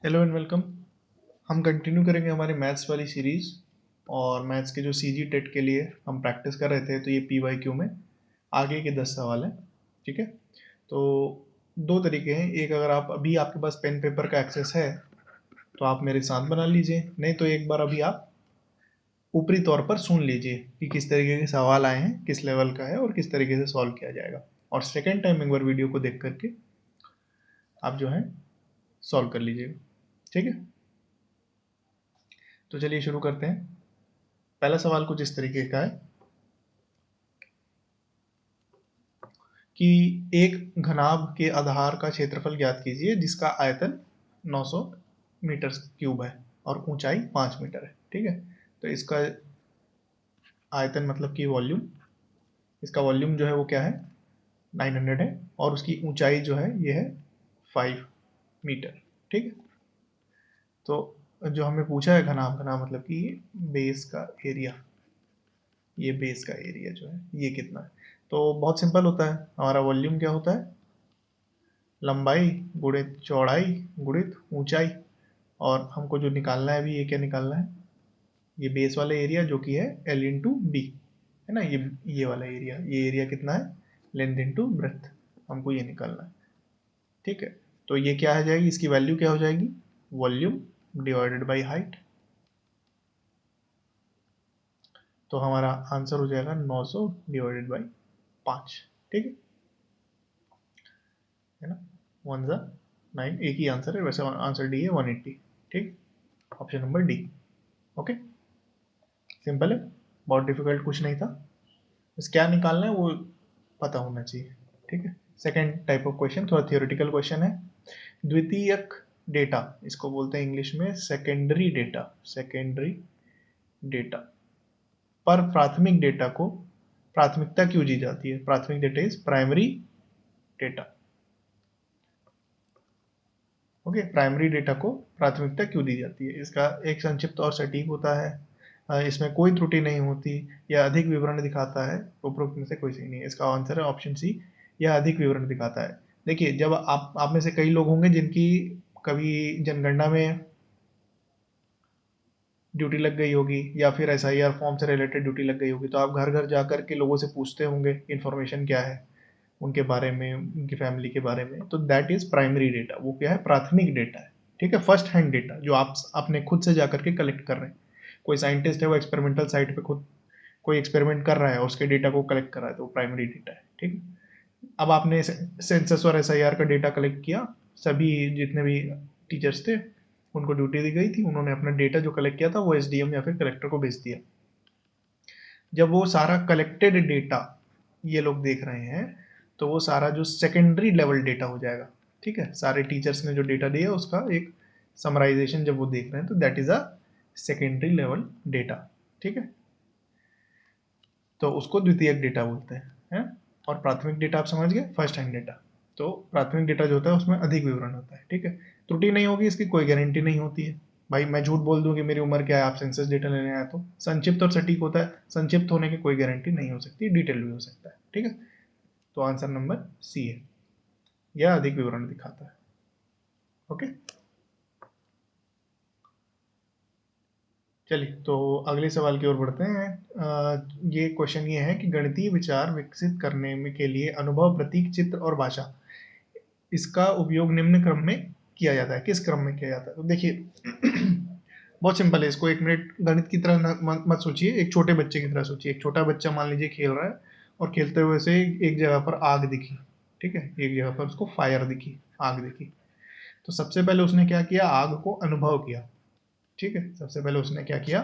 Hello and welcome. हम continue करेंगे हमारी मैथ्स वाली सीरीज़। और मैथ्स के जो सीजी टेट के लिए हम प्रैक्टिस कर रहे थे, तो ये पीवाईक्यू में आगे के 10 सवाल हैं। ठीक है। तो दो तरीके हैं, एक अगर आप अभी आपके पास पेन पेपर का एक्सेस है तो आप मेरे साथ बना लीजिए, नहीं तो एक बार अभी आप ऊपरी तौर पर सुन लीजिए कि किस तरीके के सवाल आए हैं, किस लेवल का है और किस तरीके से सॉल्व किया जाएगा। और सेकेंड टाइम एक बार वीडियो को देख करके आप जो है सॉल्व कर लीजिएगा। ठीक है। तो चलिए शुरू करते हैं। पहला सवाल कुछ इस तरीके का है कि एक घनाभ के आधार का क्षेत्रफल ज्ञात कीजिए जिसका आयतन 900 मीटर क्यूब है और ऊंचाई 5 मीटर है। ठीक है। तो इसका आयतन मतलब कि वॉल्यूम, इसका वॉल्यूम जो है वो क्या है, 900 है, और उसकी ऊंचाई जो है ये है 5 मीटर। ठीक है। तो जो हमें पूछा है घनाभ, घनाभ मतलब कि बेस का एरिया, ये बेस का एरिया जो है ये कितना है। तो बहुत सिंपल होता है, हमारा वॉल्यूम क्या होता है, लंबाई गुणित चौड़ाई गुणित ऊंचाई। और हमको जो निकालना है अभी, ये क्या निकालना है, ये बेस वाला एरिया जो कि है एल इंटू बी, है ना। ये वाला एरिया, ये एरिया कितना है, लेंथ इंटू ब्रेथ, हमको ये निकालना है। ठीक है। तो ये क्या आ जाएगी, इसकी वैल्यू क्या हो जाएगी, वॉल्यूम डिवाइडेड बाई हाइट। तो हमारा आंसर हो जाएगा 900 डिवाइडेड बाई 5। ठीक है ना। 1 9, एक ही आंसर है वैसे, आंसर डी है 180। ठीक, option number D. Okay, simple है, बहुत डिफिकल्ट कुछ नहीं था। बस क्या निकालना है वो पता होना चाहिए। ठीक है। सेकेंड टाइप ऑफ क्वेश्चन थोड़ा थियोरेटिकल क्वेश्चन है। द्वितीयक डेटा, इसको बोलते हैं इंग्लिश में सेकेंडरी डेटा, सेकेंडरी डेटा पर प्राथमिक डेटा को प्राथमिकता क्यों दी जाती है। प्राथमिक data is primary data. Okay, primary data को प्राथमिकता क्यों दी जाती है, इसका एक संक्षिप्त और सटीक होता है, इसमें कोई त्रुटि नहीं होती, या अधिक विवरण दिखाता है। उपरोक्त में से कोई सही नहीं है, इसका आंसर है ऑप्शन सी, यह अधिक विवरण दिखाता है। देखिए, जब आप में से कई लोग होंगे जिनकी कभी जनगणना में ड्यूटी लग गई होगी, या फिर एसआईआर फॉर्म से रिलेटेड ड्यूटी लग गई होगी, तो आप घर घर जा करके लोगों से पूछते होंगे इन्फॉर्मेशन क्या है उनके बारे में, उनकी फैमिली के बारे में। तो दैट इज प्राइमरी डेटा, वो क्या है, प्राथमिक डेटा है। ठीक है, फर्स्ट हैंड डेटा जो आप अपने खुद से जा करके कलेक्ट कर रहे हैं। कोई साइंटिस्ट है, वो एक्सपेरिमेंटल साइट पे खुद कोई एक्सपेरिमेंट कर रहा है और उसके डेटा को कलेक्ट कर रहा है, तो वो प्राइमरी डेटा है। ठीक है। अब आपने सेंसस और एसआईआर का डेटा कलेक्ट किया, सभी जितने भी टीचर्स थे उनको ड्यूटी दी गई थी, उन्होंने अपना डेटा जो कलेक्ट किया था वो एसडीएम या फिर कलेक्टर को भेज दिया। जब वो सारा कलेक्टेड डेटा ये लोग देख रहे हैं, तो वो सारा जो सेकेंडरी लेवल डेटा हो जाएगा। ठीक है, सारे टीचर्स ने जो डेटा दिया उसका एक समराइजेशन जब वो देख रहे हैं, तो that is a secondary level data. ठीक है। तो उसको द्वितीयक डेटा बोलते हैं। और प्राथमिक डेटा आप समझ गए, फर्स्ट हैंड डेटा। तो प्राथमिक डेटा जो होता है उसमें अधिक विवरण होता है। ठीक है। त्रुटि नहीं होगी, इसकी कोई गारंटी नहीं होती है। भाई मैं झूठ बोल दूं कि मेरी उम्र क्या है, आप सेंसस डेटा लेने आए, तो संक्षिप्त और सटीक होता है, संक्षिप्त होने की कोई गारंटी नहीं हो सकती, डिटेल भी हो सकता है। ठीक है। तो आंसर नंबर सी है, यह अधिक विवरण दिखाता है। ओके, चलिए तो अगले सवाल की ओर बढ़ते हैं। ये क्वेश्चन ये है कि गणितीय विचार विकसित करने में के लिए अनुभव, प्रतीक, चित्र और भाषा, इसका उपयोग निम्न क्रम में किया जाता है, किस क्रम में किया जाता है। तो देखिए बहुत सिंपल है, इसको एक मिनट गणित की तरह मत सोचिए, एक छोटे बच्चे की तरह सोचिए। एक छोटा बच्चा मान लीजिए खेल रहा है, और खेलते हुए से एक जगह पर आग दिखी। ठीक है, एक जगह पर उसको फायर दिखी, आग दिखी। तो सबसे पहले उसने क्या किया, आग को अनुभव किया। ठीक है, सबसे पहले उसने क्या किया,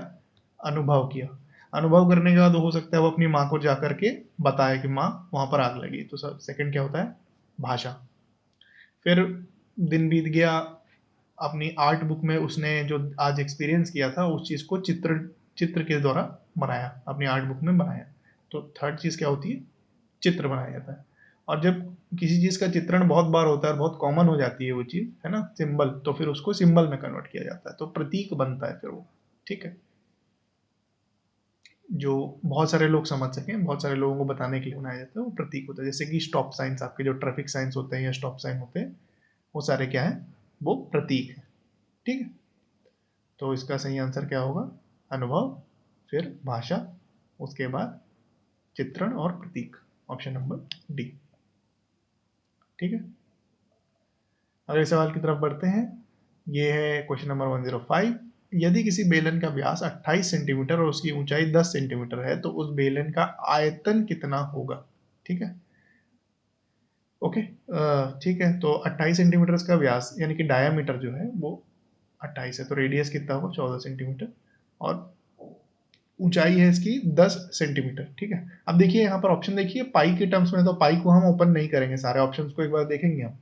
अनुभव किया। अनुभव करने के बाद हो सकता है वो अपनी माँ को जा करके बताए कि माँ वहां पर आग लगी। तो सेकंड क्या होता है, भाषा। फिर दिन बीत गया, अपनी आर्ट बुक में उसने जो आज एक्सपीरियंस किया था उस चीज़ को चित्र चित्र के द्वारा बनाया, अपनी आर्ट बुक में बनाया। तो थर्ड चीज़ क्या होती है, चित्र बनाया जाता है। और जब किसी चीज़ का चित्रण बहुत बार होता है, बहुत कॉमन हो जाती है वो चीज़, है ना, सिंबल, तो फिर उसको सिंबल में कन्वर्ट किया जाता है, तो प्रतीक बनता है फिर वो। ठीक है, जो बहुत सारे लोग समझ सकें, बहुत सारे लोगों को बताने के लिए बनाया जाता है, वो प्रतीक होता है। जैसे कि स्टॉप साइंस, आपके जो ट्रैफिक साइंस होते हैं या स्टॉप साइन होते हैं, वो सारे क्या है, वो प्रतीक है। ठीक है, तो इसका सही आंसर क्या होगा? अनुभव, फिर भाषा, उसके बाद चित्रण और प्रतीक, ऑप्शन नंबर डी। ठीक है, अगले सवाल की तरफ बढ़ते हैं। ये है क्वेश्चन नंबर 105। यदि किसी बेलन का व्यास 28 सेंटीमीटर और उसकी ऊंचाई 10 सेंटीमीटर है तो उस बेलन का आयतन कितना होगा? ठीक है, ओके, ठीक है, तो 28 सेंटीमीटर का व्यास यानी कि डायामीटर जो है वो 28 है, तो रेडियस कितना होगा? 14 सेंटीमीटर, और ऊंचाई है इसकी 10 सेंटीमीटर। ठीक है, अब देखिए यहाँ पर ऑप्शन देखिए, पाई के टर्म्स में, तो पाई को हम ओपन नहीं करेंगे, सारे ऑप्शंस को एक बार देखेंगे हम,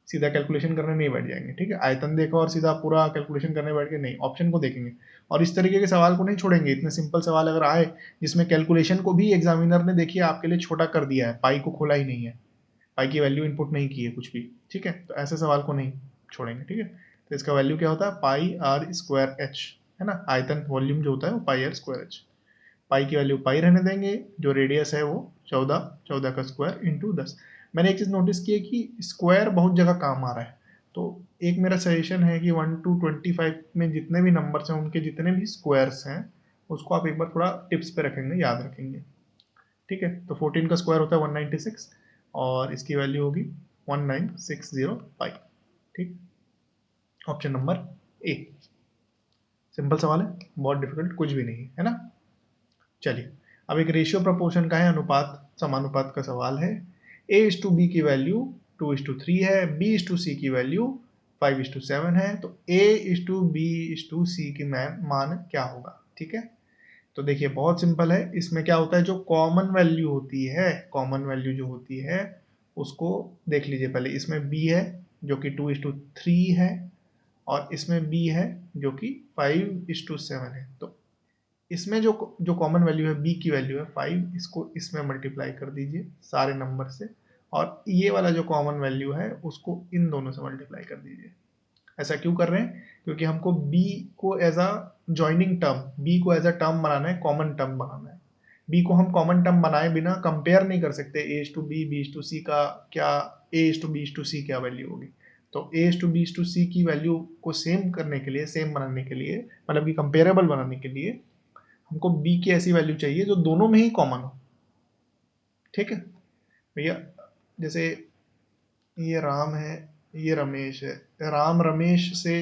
सीधा कैलकुलेशन करने नहीं बैठ जाएंगे। ठीक है, आयतन देखो और सीधा पूरा कैलकुलेशन करने बैठ के नहीं, ऑप्शन को देखेंगे और इस तरीके के सवाल को नहीं छोड़ेंगे। इतने सिंपल सवाल अगर आए जिसमें कैलकुलेशन को भी एग्जामिनर ने देखिए आपके लिए छोटा कर दिया है, पाई को खोला ही नहीं है, पाई की वैल्यू इनपुट नहीं की है कुछ भी। ठीक है, तो ऐसे सवाल को नहीं छोड़ेंगे। ठीक है, तो इसका वैल्यू क्या होता है? पाई आर स्क्वायर एच, है ना, आयतन वॉल्यूम जो होता है वो पाई आर स्क्वायर एच। पाई की वैल्यू पाई रहने देंगे, जो रेडियस है वो 14, 14 का स्क्वायर इंटू 10। मैंने एक चीज़ नोटिस की है कि स्क्वायर बहुत जगह काम आ रहा है, तो एक मेरा सजेशन है कि 1 to 25 में जितने भी नंबर्स हैं उनके जितने भी स्क्वायर्स हैं उसको आप एक बार थोड़ा टिप्स पे रखेंगे, याद रखेंगे। ठीक है, तो 14 का स्क्वायर होता है 196 और इसकी वैल्यू होगी 1960 पाई। ठीक, ऑप्शन नंबर ए। सिंपल सवाल है, बहुत डिफिकल्ट कुछ भी नहीं है ना। चलिए, अब एक रेशियो प्रपोर्शन का है, अनुपात समानुपात का सवाल है। ए इज टू बी की वैल्यू 2:3 है, बी इज टू सी की वैल्यू 5:7 है, तो A is to B is to C की मान क्या होगा? ठीक है, तो देखिए बहुत सिंपल है, इसमें क्या होता है, जो कॉमन वैल्यू होती है, कॉमन वैल्यू जो होती है उसको देख लीजिए पहले। इसमें b है जो कि 2:3 है और इसमें b है जो कि 5:7 है, तो इसमें जो जो कॉमन वैल्यू है b की वैल्यू है 5, इसको इसमें मल्टीप्लाई कर दीजिए सारे नंबर से, और ये वाला जो कॉमन वैल्यू है उसको इन दोनों से मल्टीप्लाई कर दीजिए। ऐसा क्यों कर रहे हैं? क्योंकि हमको b को as a joining term, b को एज अ टर्म बनाना है, कॉमन टर्म बनाना है। b को हम कॉमन टर्म बनाए बिना कंपेयर नहीं कर सकते a to b, b to c का क्या, a to b to c क्या वैल्यू होगी। तो a to b to c की वैल्यू को सेम करने के लिए, सेम बनाने के लिए, मतलब कि कंपेरेबल बनाने के लिए हमको b की ऐसी वैल्यू चाहिए जो दोनों में ही कॉमन हो। ठीक है भैया, जैसे ये राम है, ये रमेश है, राम रमेश से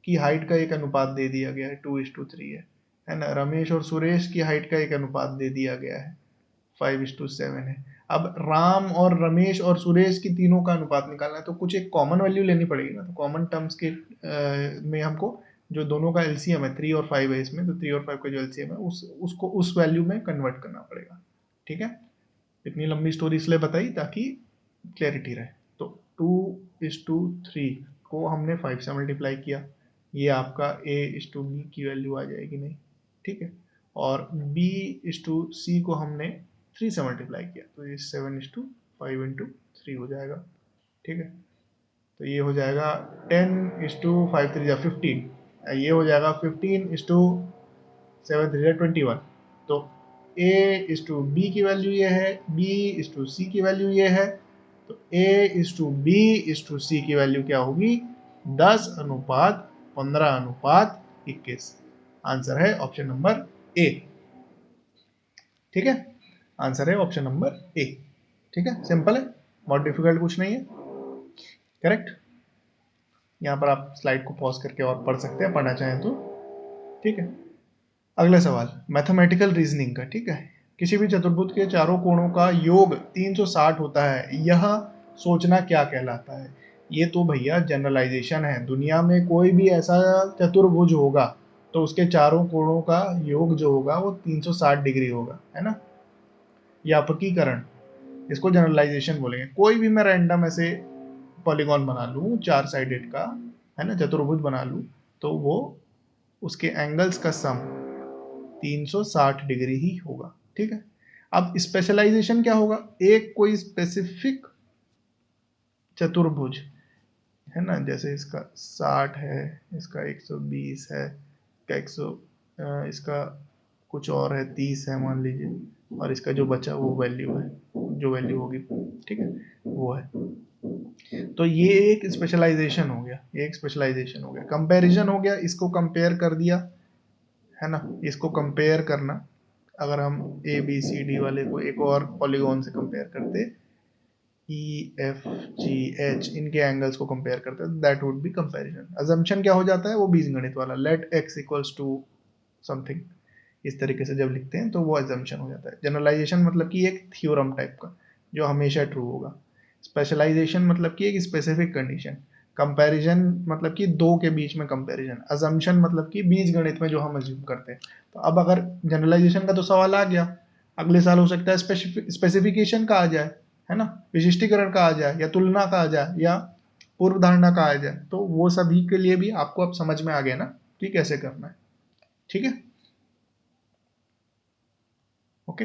की हाइट का एक अनुपात दे दिया गया है 2:3 है ना, रमेश और सुरेश की हाइट का एक अनुपात दे दिया गया है 5:7 है। अब राम और रमेश और सुरेश की तीनों का अनुपात निकालना है, तो कुछ एक कॉमन वैल्यू लेनी पड़ेगी ना, तो कॉमन टर्म्स के में हमको जो दोनों का एलसीएम है 3 और 5 है इसमें, तो 3 और 5 का जो एलसीएम है उसको उस वैल्यू में कन्वर्ट करना पड़ेगा। ठीक है, इतनी लंबी स्टोरी इसलिए बताई ताकि क्लैरिटी रहे। तो 2:3 को हमने 5 से मल्टीप्लाई किया, ये आपका a:b की वैल्यू आ जाएगी नहीं। ठीक है, और b:c को हमने 3 से मल्टीप्लाई किया, तो ये 7:5 इंटू 3 हो जाएगा। ठीक है, तो ये हो जाएगा 10:5 3 15, ये हो जाएगा 15:7 3 21। तो a:b की वैल्यू ये है, b:c की वैल्यू ये है, तो a:b:c की वैल्यू क्या होगी? 10:15:21। आंसर है ऑप्शन नंबर ए। ठीक है, आंसर है ऑप्शन नंबर ए। ठीक है, सिंपल है, बहुत डिफिकल्ट कुछ नहीं है। करेक्ट, यहाँ पर आप स्लाइड को पॉज करके और पढ़ सकते हैं, पढ़ना चाहें तो। ठीक है, अगला सवाल मैथमेटिकल रीजनिंग का। ठीक है, किसी भी चतुर्भुज के चारों कोणों का योग 360 होता है, यह सोचना क्या कहलाता है? ये तो भैया जनरलाइजेशन है, दुनिया में कोई भी ऐसा चतुर्भुज होगा तो उसके चारों कोणों का योग जो होगा वो 360 डिग्री होगा, है ना, या अपकीकरण, इसको जनरलाइजेशन बोलेंगे। कोई भी मैं रैंडम ऐसे पॉलीगॉन बना लूँ 4 साइडेड का, है ना, चतुर्भुज बना लूँ, तो वो उसके एंगल्स का सम 360 डिग्री ही होगा। ठीक है, अब स्पेशलाइजेशन क्या होगा? एक कोई स्पेसिफिक चतुर्भुज, है ना, जैसे इसका 60 है, इसका 120 है, इसका 100, इसका कुछ और है 30 है मान लीजिए, और इसका जो बचा वो वैल्यू है, जो वैल्यू होगी, ठीक है, वो है। तो ये एक स्पेशलाइजेशन हो गया, ये एक स्पेशलाइजेशन हो गया। कंपैरिजन हो गया, इसको कंपेयर कर दिया, है ना, इसको कंपेयर करना। अगर हम ए बी सी डी वाले को एक और पॉलीगॉन से कंपेयर करते, ई एफ जी एच, इनके एंगल्स को कंपेयर करते हैं, that would be comparison. Assumption क्या हो जाता है, वो बीजगणित वाला, let X equals to something, इस तरीके से जब लिखते हैं तो वो अजम्पशन हो जाता है। जनरलाइजेशन मतलब कि एक थ्योरम टाइप का जो हमेशा ट्रू होगा। स्पेशलाइजेशन मतलब कि एक स्पेसिफिक कंडीशन। कंपैरिजन मतलब कि दो के बीच में कंपैरिजन। अजम्पशन मतलब कि बीज गणित में जो हम अज्यूम करते हैं। तो अब अगर जनरलाइजेशन का तो सवाल आ गया, अगले साल हो सकता है स्पेसिफिकेशन का आ जाए, है ना, विशिष्टीकरण का आ जाए, या तुलना का आ जाए, या पूर्व धारणा का आ जाए। तो वो सभी के लिए भी आपको अब समझ में आ गया ना कि कैसे करना है। ठीक है, ओके।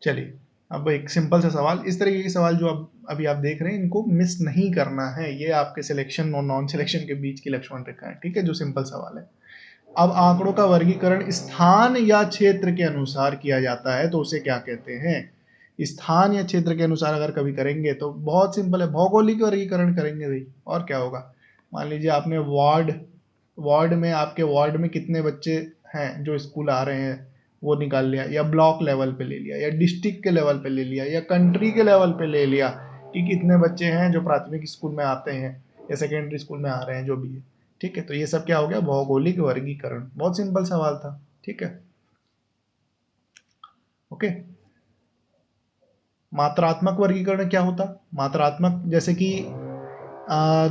चलिए, अब एक सिंपल सा सवाल, इस तरीके के सवाल जो अब अभी आप देख रहे हैं, इनको मिस नहीं करना है। ये आपके सिलेक्शन और नॉन सिलेक्शन के बीच की लक्ष्मण रेखा है, ठीक है, जो सिंपल सवाल है। अब आंकड़ों का वर्गीकरण स्थान या क्षेत्र के अनुसार किया जाता है तो उसे क्या कहते हैं? स्थान या क्षेत्र के अनुसार अगर कभी करेंगे तो बहुत सिंपल है, भौगोलिक वर्गीकरण करेंगे भाई, और क्या होगा। मान लीजिए आपने वार्ड, वार्ड में, आपके वार्ड में कितने बच्चे हैं जो स्कूल आ रहे हैं, वो निकाल लिया, या ब्लॉक लेवल पे ले लिया, या डिस्ट्रिक्ट के लेवल पे ले लिया, या कंट्री के लेवल पे ले लिया कि कितने बच्चे हैं जो प्राथमिक स्कूल में आते हैं या सेकेंडरी स्कूल में आ रहे हैं, जो भी है। ठीक है, तो ये सब क्या हो गया, भौगोलिक वर्गीकरण। बहुत सिंपल सवाल था, ठीक है, ओके। मात्रात्मक वर्गीकरण क्या होता? मात्रात्मक जैसे कि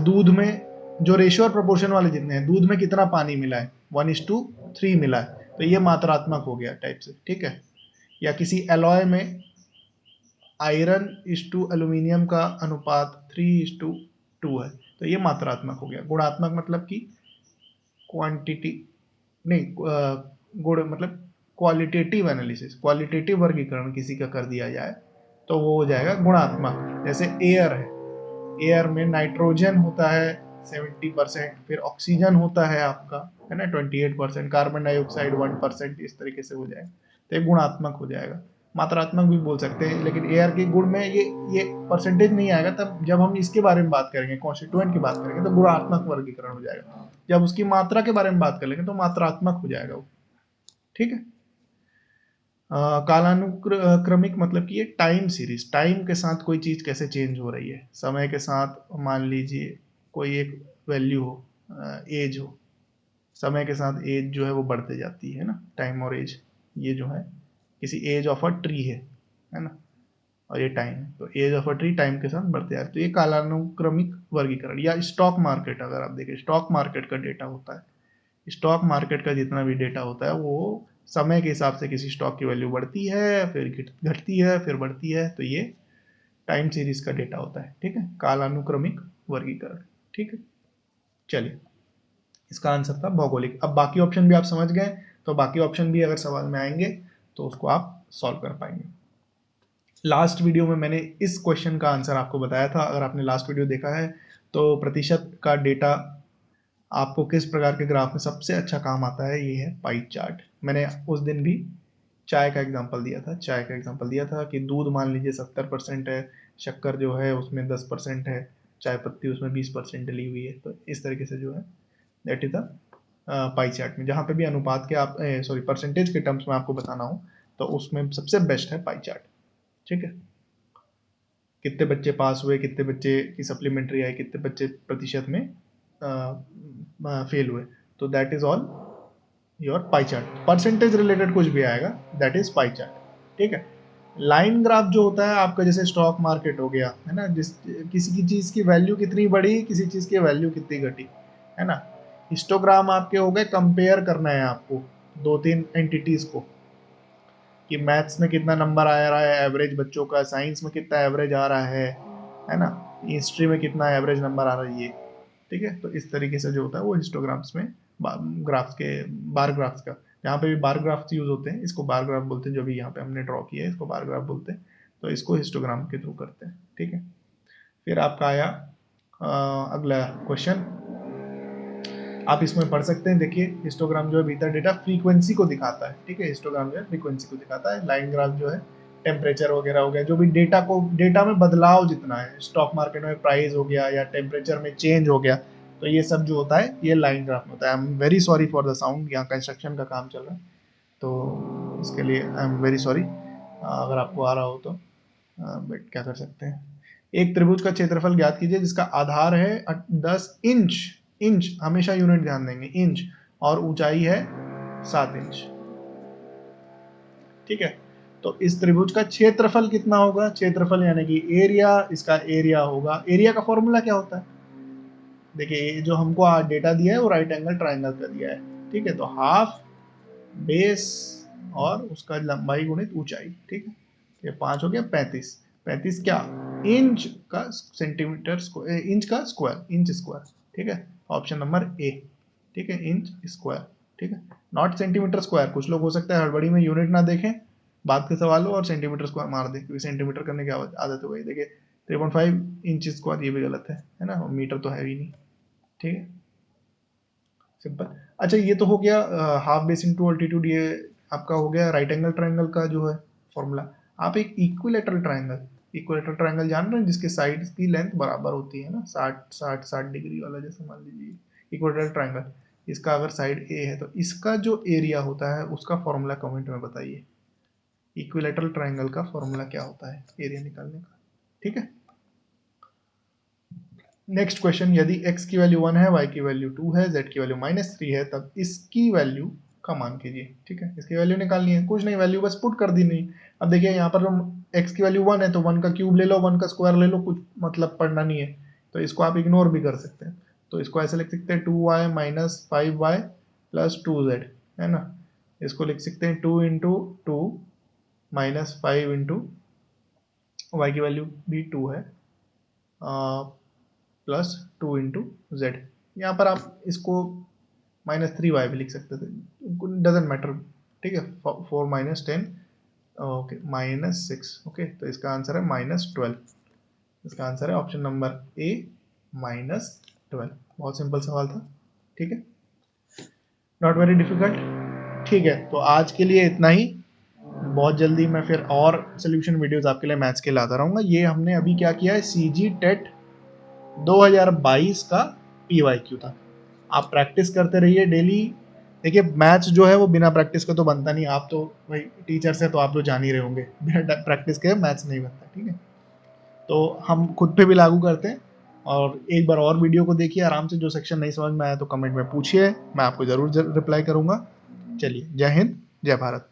दूध में जो रेशियो और प्रोपोर्शन वाले जितने हैं, दूध में कितना पानी मिला है, 1:3 मिला है, तो ये मात्रात्मक हो गया टाइप से, ठीक है। या किसी एलॉय में आयरन इज टू एल्यूमिनियम का अनुपात 3:2 है, तो ये मात्रात्मक हो गया। गुणात्मक मतलब कि क्वांटिटी नहीं, गुण मतलब क्वालिटेटिव एनालिसिस, क्वालिटेटिव वर्गीकरण किसी का कर दिया जाए तो वो हो जाएगा गुणात्मक। जैसे एयर है, एयर में नाइट्रोजन होता है 70%, फिर ऑक्सीजन होता है आपका, है ना, 28%, कार्बन डाइऑक्साइड 1%, इस तरीके से हो जाएगा, तो ये गुणात्मक हो जाएगा। मात्रात्मक भी बोल सकते हैं, लेकिन एयर के गुण में ये परसेंटेज नहीं आएगा। तब जब हम इसके बारे में बात करेंगे, कॉन्स्टिट्यूएंट की बात करेंगे, तो गुणात्मक वर्गीकरण हो जाएगा। जब उसकी मात्रा के बारे में बात कर लेंगे तो मात्रात्मक हो जाएगा वो, ठीक है। कालानुक्रमिक मतलब कि ये टाइम सीरीज, टाइम के साथ कोई चीज कैसे चेंज हो रही है, समय के साथ। मान लीजिए कोई एक वैल्यू हो, एज हो, समय के साथ एज जो है वो बढ़ते जाती है ना, टाइम और एज, ये जो है किसी एज ऑफ अ ट्री है ना, और ये टाइम है, तो age of a tree time के साथ बढ़ते जाती है, तो ये कालानुक्रमिक वर्गीकरण। या स्टॉक मार्केट, अगर आप देखें, स्टॉक मार्केट का डेटा होता है, स्टॉक मार्केट का जितना भी डेटा होता है वो समय के हिसाब से किसी स्टॉक की वैल्यू बढ़ती है, फिर घटती है, फिर बढ़ती है, तो ये टाइम सीरीज का डेटा होता है, ठीक है, कालानुक्रमिक वर्गीकरण, ठीक है। चलिए, इसका आंसर था भौगोलिक। अब बाकी ऑप्शन भी आप समझ गए, तो बाकी ऑप्शन भी अगर सवाल में आएंगे तो उसको आप सॉल्व कर पाएंगे। लास्ट वीडियो में मैंने इस क्वेश्चन का आंसर आपको बताया था, अगर आपने लास्ट वीडियो देखा है तो प्रतिशत का डेटा आपको किस प्रकार के ग्राफ में सबसे अच्छा काम आता है, ये है पाई चार्ट। मैंने उस दिन भी चाय का एग्जांपल दिया था, चाय का एग्जांपल दिया था कि दूध मान लीजिए 70% है, शक्कर जो है उसमें 10% है, चाय पत्ती उसमें 20% डली हुई है, तो इस तरीके से जो है that is the pie chart में, जहाँ पे भी अनुपात के आप सॉरी परसेंटेज के टर्म्स में आपको बताना हो तो उसमें सबसे बेस्ट है पाई चार्ट, ठीक है। कितने बच्चे पास हुए, कितने बच्चे की सप्लीमेंट्री आई, कितने बच्चे प्रतिशत में फेल हुए, तो that is all your pie chart. Percentage related कुछ भी आएगा दैट इज पाई चार्ट, ठीक है। लाइन ग्राफ जो होता है आपका, जैसे स्टॉक मार्केट हो गया, है ना, जिस किसी की चीज की वैल्यू कितनी बढ़ी, किसी चीज की वैल्यू कितनी घटी, है ना। हिस्टोग्राम आपके हो गए, कंपेयर करना है आपको दो तीन एंटिटीज को, कि मैथ्स में कितना नंबर आ रहा है एवरेज बच्चों का, साइंस में कितना एवरेज आ रहा है ना, हिस्ट्री में कितना एवरेज नंबर आ रहा है, ये, ठीक है। तो इस तरीके से जो होता है वो हिस्टोग्राफ्स में, ग्राफ्स के, बार ग्राफ्स का, जहाँ पे भी बार ग्राफ्स यूज होते हैं, इसको बार ग्राफ बोलते हैं, जो भी यहाँ पे हमने ड्रॉ किया है इसको बार ग्राफ बोलते हैं, तो इसको हिस्टोग्राम के थ्रू करते हैं, ठीक है। फिर आपका आया अगला क्वेश्चन, आप इसमें पढ़ सकते हैं, देखिए हिस्टोग्राम जो है भीतर डेटा फ्रीक्वेंसी को दिखाता है, ठीक है, हिस्टोग्राम जो है फ्रीक्वेंसी को दिखाता है, लाइन ग्राफ जो है टेम्परेचर वगैरह हो गया, जो भी डेटा में बदलाव जितना है, स्टॉक मार्केट में प्राइस हो गया या टेम्परेचर में चेंज हो गया, तो ये सब जो होता है ये लाइन ग्राफ में होता है। I am very sorry for the sound, यहाँ कंस्ट्रक्शन का काम चल रहा है तो इसके लिए आई एम वेरी सॉरी अगर आपको आ रहा हो तो, बट क्या कर सकते हैं। एक त्रिभुज का क्षेत्रफल ज्ञात कीजिए जिसका आधार है 10 इंच, इंच हमेशा यूनिट ध्यान देंगे, इंच, और ऊंचाई है 7 इंच। ठीक है, तो इस त्रिभुज का क्षेत्रफल कितना होगा, क्षेत्रफल यानी कि एरिया, इसका एरिया होगा। एरिया का फॉर्मूला क्या होता है, देखिए जो हमको डेटा दिया है वो राइट एंगल ट्राइंगल का दिया है। ठीक है, तो हाफ बेस और उसका लंबाई गुणित ऊंचाई। ठीक है, ये 5 हो गया 35। 35 क्या, इंच का सेंटीमीटर स्क्वायर, इंच का स्क्वायर, इंच स्क्वायर। ठीक है, ऑप्शन नंबर ए। ठीक है, इंच स्क्वायर। ठीक है, नॉट सेंटीमीटर स्क्वायर। कुछ लोग हो सकता है हड़बड़ी में यूनिट ना देखें, बात के सवाल हो और सेंटीमीटर स्क्वायर मार दे, क्योंकि सेंटीमीटर करने की आदत हो गई। देखिए 3.5 इंच स्क्वायर, ये भी गलत है ना, मीटर तो है ही नहीं। ठीक है, सिंपल। अच्छा, ये तो हो गया हाफ बेस इंटू अल्टीट्यूड, ये आपका हो गया राइट एंगल ट्राइंगल का जो है फॉर्मूला। आप एक इक्विलेटरल ट्राइंगल, इक्विलेटरल ट्राइंगल जान रहे हैं, जिसके साइड्स की लेंथ बराबर होती है ना, 60 डिग्री वाला, जैसे मान लीजिए इक्विलेटरल ट्राइंगल, इसका अगर साइड ए है तो इसका जो एरिया होता है उसका फॉर्मूला कमेंट में बताइए। इक्विलेटरल ट्राइंगल का फॉर्मूला क्या होता है एरिया निकालने का। ठीक है, नेक्स्ट क्वेश्चन, यदि x की वैल्यू 1 है, y की वैल्यू 2 है, z की वैल्यू -3 है, तब इसकी वैल्यू का मान कीजिए। ठीक है, इसकी वैल्यू निकालनी है, कुछ नहीं, वैल्यू बस पुट कर दी नहीं। अब देखिए यहाँ पर x की वैल्यू 1 है तो 1 का क्यूब ले लो, 1 का स्क्वायर ले लो, कुछ मतलब पढ़ना नहीं है, तो इसको आप इग्नोर भी कर सकते हैं। तो इसको ऐसे लिख सकते हैं 2y minus 5y plus 2z, है ना। इसको लिख सकते हैं 2 इंटू 2 माइनस 5 इंटू वाई की वैल्यू भी 2 है प्लस 2 इंटू जेड। यहाँ पर आप इसको -3y भी लिख सकते थे, डजेंट मैटर। ठीक है, 4 माइनस 10, ओके -6। ओके, तो इसका आंसर है -12। इसका आंसर है ऑप्शन नंबर ए, -12। बहुत सिंपल सवाल था। ठीक है, नॉट वेरी डिफिकल्ट। ठीक है, तो आज के लिए इतना ही। बहुत जल्दी मैं फिर और सोल्यूशन वीडियोस आपके लिए मैथ्स के लाता रहूँगा। ये हमने अभी क्या किया है, सीजी टेट 2022 का PYQ था। आप प्रैक्टिस करते रहिए डेली। देखिए मैथ्स जो है वो बिना प्रैक्टिस के तो बनता नहीं, आप तो भाई टीचर से तो आप तो जान ही रहे होंगे, बिना प्रैक्टिस के मैथ्स नहीं बनता। ठीक है, तो हम खुद पे भी लागू करते हैं। और एक बार और वीडियो को देखिए आराम से, जो सेक्शन नहीं समझ में आया तो कमेंट में पूछिए, मैं आपको जरूर रिप्लाई करूंगा। चलिए, जय हिंद, जय भारत।